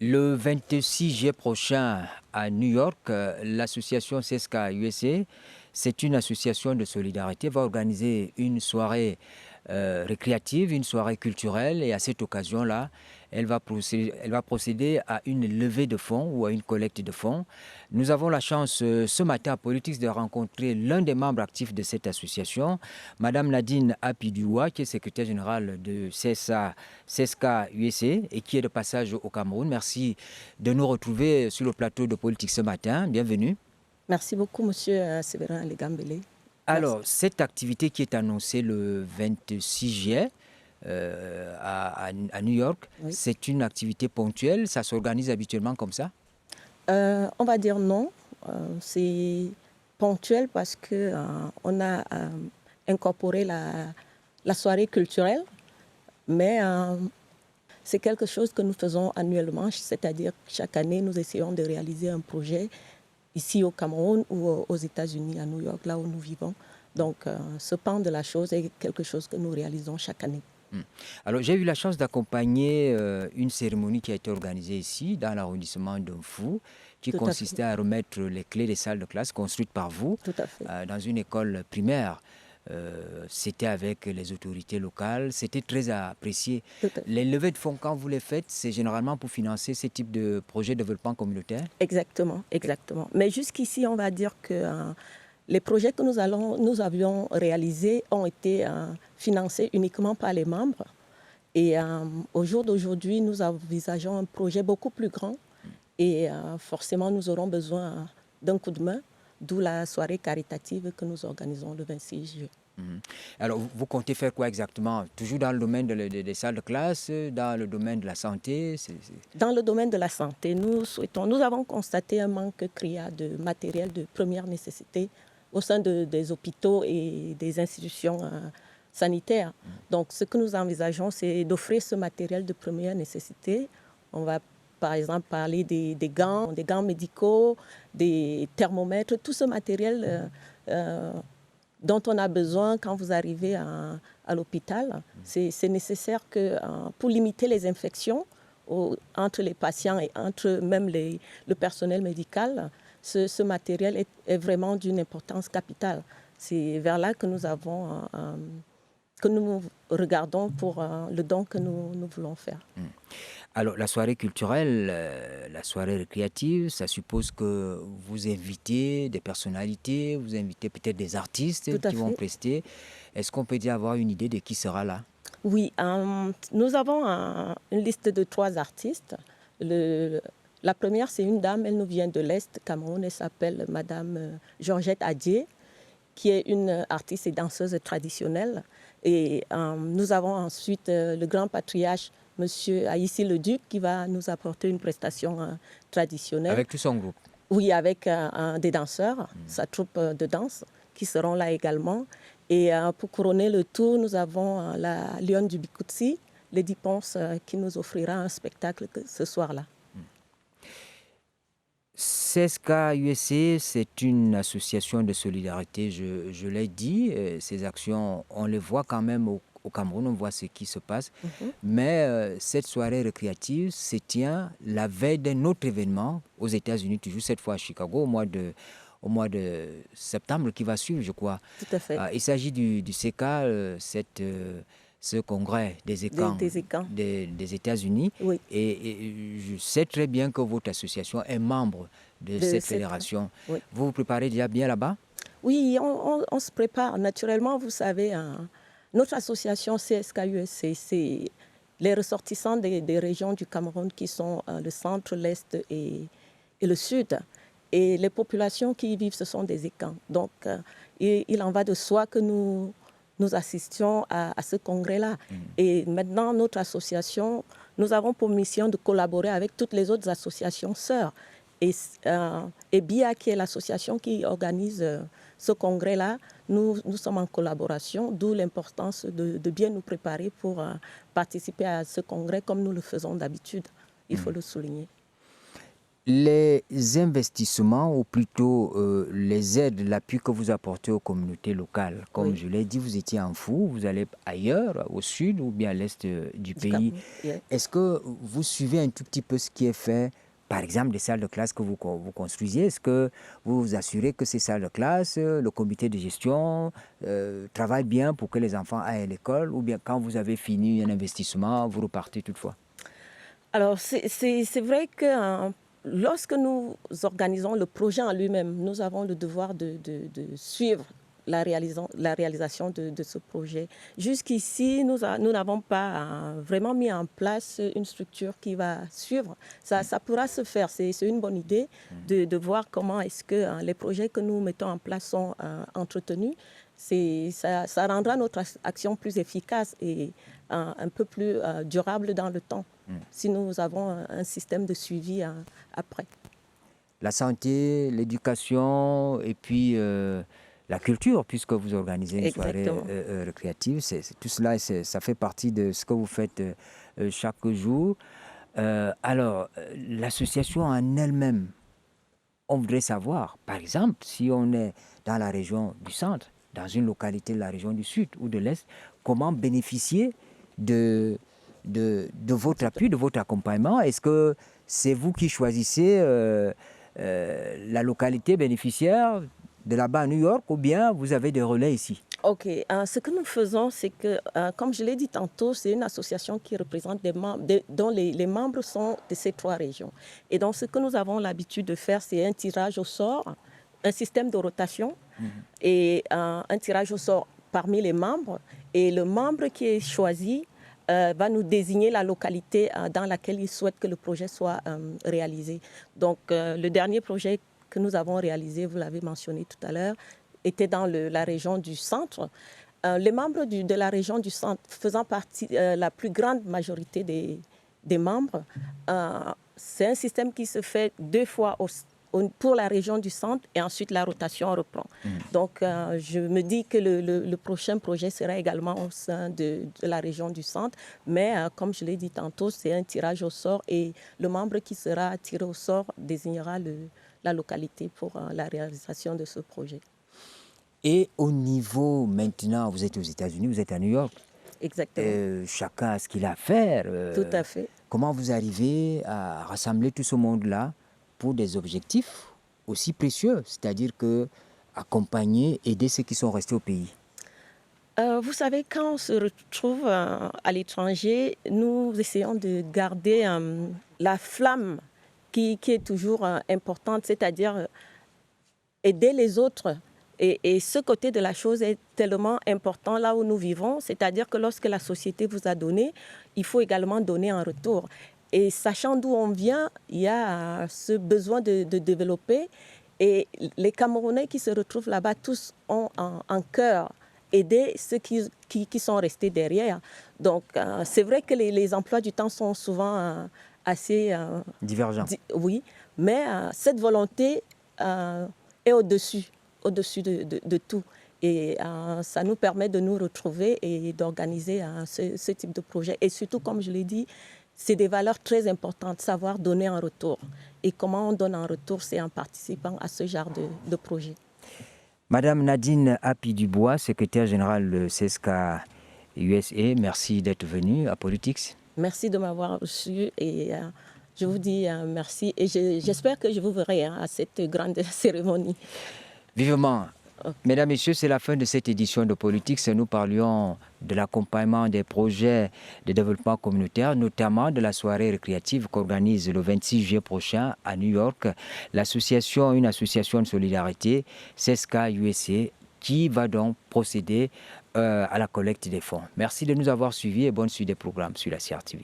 Le 26 juillet prochain à New York, l'association CSK USA, c'est une association de solidarité, va organiser une soirée récréative, une soirée culturelle et à cette occasion-là, elle va procéder à une levée de fonds ou à une collecte de fonds. Nous avons la chance ce matin à Politics de rencontrer l'un des membres actifs de cette association, Madame Nadine Apidioua, qui est secrétaire générale de CSK USA et qui est de passage au Cameroun. Merci de nous retrouver sur le plateau de Politics ce matin. Bienvenue. Merci beaucoup, Monsieur Séverin Legambele. Alors, cette activité qui est annoncée le 26 juillet à New York, Oui. c'est une activité ponctuelle, ça s'organise habituellement comme ça? On va dire non. C'est ponctuel parce que on a incorporé la soirée culturelle, mais c'est quelque chose que nous faisons annuellement, c'est-à-dire chaque année, nous essayons de réaliser un projet ici au Cameroun ou aux États-Unis, à New York, là où nous vivons. Donc, ce pan de la chose est quelque chose que nous réalisons chaque année. Alors, j'ai eu la chance d'accompagner une cérémonie qui a été organisée ici, dans l'arrondissement d'Unfou, qui Tout à fait. consistait à remettre les clés des salles de classe construites par vous Tout à fait. dans une école primaire. C'était avec les autorités locales, c'était très apprécié. Tout à fait. Les levées de fonds, quand vous les faites, c'est généralement pour financer ce type de projet de développement communautaire? Exactement, exactement. Mais jusqu'ici, on va dire que les projets que nous avions réalisés ont été financés uniquement par les membres. Et au jour d'aujourd'hui, nous envisageons un projet beaucoup plus grand. Et forcément, nous aurons besoin d'un coup de main, d'où la soirée caritative que nous organisons le 26 juillet. Alors, vous comptez faire quoi exactement? Toujours dans le domaine des salles de classe, dans le domaine de la santé? Dans le domaine de la santé, nous avons constaté un manque criant de matériel de première nécessité au sein des hôpitaux et des institutions sanitaires. Donc, ce que nous envisageons, c'est d'offrir ce matériel de première nécessité. On va par exemple parler des gants médicaux, des thermomètres, tout ce matériel dont on a besoin quand vous arrivez à l'hôpital. C'est nécessaire que pour limiter les infections entre les patients et entre même le personnel médical, ce matériel est vraiment d'une importance capitale. C'est vers là que que nous regardons pour le don que nous voulons faire. Alors, la soirée culturelle, la soirée récréative, ça suppose que vous invitez des personnalités, vous invitez peut-être des artistes Tout à qui vont fait. prester. Est-ce qu'on peut dire avoir une idée de qui sera là? Oui, nous avons une liste de 3 artistes. La première, c'est une dame, elle nous vient de l'Est, Cameroun, elle s'appelle Madame Georgette Adier, qui est une artiste et danseuse traditionnelle. Et nous avons ensuite le grand patriarche, Monsieur Aïssi Le Duc, qui va nous apporter une prestation traditionnelle. Avec tout son groupe? Oui, avec des danseurs, sa troupe de danse, qui seront là également. Et pour couronner le tout, nous avons la Lionne du Bikutsi, Lady Ponce, qui nous offrira un spectacle ce soir-là. CSK USA, c'est une association de solidarité, je l'ai dit. Ces actions, on les voit quand même au Cameroun, on voit ce qui se passe. Mais cette soirée récréative se tient la veille d'un autre événement aux États-Unis, toujours cette fois à Chicago, au mois de septembre qui va suivre, je crois. Tout à fait. Il s'agit du CECA, ce congrès des écans Des écans. des États-Unis. Oui. Et je sais très bien que votre association est membre de cette fédération. Oui. Vous vous préparez déjà bien là-bas? Oui, on se prépare. Naturellement, vous savez, notre association CSKUSC, c'est les ressortissants des régions du Cameroun qui sont le centre, l'est et le sud. Et les populations qui y vivent, ce sont des écans. Donc, il en va de soi que nous assistions à ce congrès-là. Et maintenant, notre association, nous avons pour mission de collaborer avec toutes les autres associations sœurs. Et BIA, qui est l'association qui organise ce congrès-là, nous sommes en collaboration, d'où l'importance de bien nous préparer pour participer à ce congrès comme nous le faisons d'habitude. Il faut le souligner. Les investissements, ou plutôt les aides, l'appui que vous apportez aux communautés locales, comme Oui. je l'ai dit, vous étiez en Fou, vous allez ailleurs, au sud ou bien à l'est du pays. Cameroun, yeah. Est-ce que vous suivez un tout petit peu ce qui est fait, par exemple, des salles de classe que vous construisiez? Est-ce que vous vous assurez que ces salles de classe, le comité de gestion, travaillent bien pour que les enfants aillent à l'école, ou bien quand vous avez fini un investissement, vous repartez toutefois? Alors, c'est vrai que lorsque nous organisons le projet en lui-même, nous avons le devoir de suivre la réalisation de ce projet. Jusqu'ici, nous n'avons pas vraiment mis en place une structure qui va suivre. Ça pourra se faire, c'est une bonne idée de voir comment est-ce que les projets que nous mettons en place sont entretenus. Ça rendra notre action plus efficace et un peu plus durable dans le temps, si nous avons un système de suivi après. La santé, l'éducation et puis la culture, puisque vous organisez une soirée récréative, tout cela, ça fait partie de ce que vous faites chaque jour. Alors, l'association en elle-même, on voudrait savoir, par exemple, si on est dans la région du centre, dans une localité de la région du sud ou de l'est, comment bénéficier de votre appui, de votre accompagnement? Est-ce que c'est vous qui choisissez la localité bénéficiaire de là-bas à New York, ou bien vous avez des relais ici? Ok, ce que nous faisons, c'est que, comme je l'ai dit tantôt, c'est une association qui représente des membres, dont les membres sont de ces 3 régions. Et donc, ce que nous avons l'habitude de faire, c'est un tirage au sort, un système de rotation et un tirage au sort parmi les membres. Et le membre qui est choisi va nous désigner la localité dans laquelle il souhaite que le projet soit réalisé. Donc, le dernier projet que nous avons réalisé, vous l'avez mentionné tout à l'heure, était dans la région du centre. Les membres de la région du centre faisant partie, la plus grande majorité des membres, c'est un système qui se fait 2 fois pour la région du centre et ensuite la rotation reprend. Donc, je me dis que le prochain projet sera également au sein de la région du centre, mais comme je l'ai dit tantôt, c'est un tirage au sort et le membre qui sera tiré au sort désignera la localité pour la réalisation de ce projet. Et au niveau maintenant, vous êtes aux États-Unis, vous êtes à New York. Exactement. Chacun a ce qu'il a à faire. Tout à fait. Comment vous arrivez à rassembler tout ce monde-là pour des objectifs aussi précieux, c'est-à-dire que accompagner, aider ceux qui sont restés au pays? Vous savez, quand on se retrouve à l'étranger, nous essayons de garder la flamme qui est toujours importante, c'est-à-dire aider les autres. Et ce côté de la chose est tellement important là où nous vivons, c'est-à-dire que lorsque la société vous a donné, il faut également donner en retour. Et sachant d'où on vient, il y a ce besoin de développer. Et les Camerounais qui se retrouvent là-bas, tous ont en cœur aider ceux qui sont restés derrière. Donc, c'est vrai que les emplois du temps sont souvent assez... divergents. Oui, mais cette volonté est au-dessus de tout. Et ça nous permet de nous retrouver et d'organiser ce type de projet. Et surtout, comme je l'ai dit, c'est des valeurs très importantes, savoir donner en retour. Et comment on donne en retour, c'est en participant à ce genre de projet. Madame Nadine Api-Dubois, secrétaire générale de CESCA USA, merci d'être venue à Politics. Merci de m'avoir reçu et je vous dis merci. Et j'espère que je vous verrai à cette grande cérémonie. Vivement. Okay. Mesdames, Messieurs, c'est la fin de cette édition de Politics. Nous parlions de l'accompagnement des projets de développement communautaire, notamment de la soirée récréative qu'organise le 26 juillet prochain à New York une association de solidarité, CESCA USA, qui va donc procéder à la collecte des fonds. Merci de nous avoir suivis et bonne suite des programmes sur la CRTV.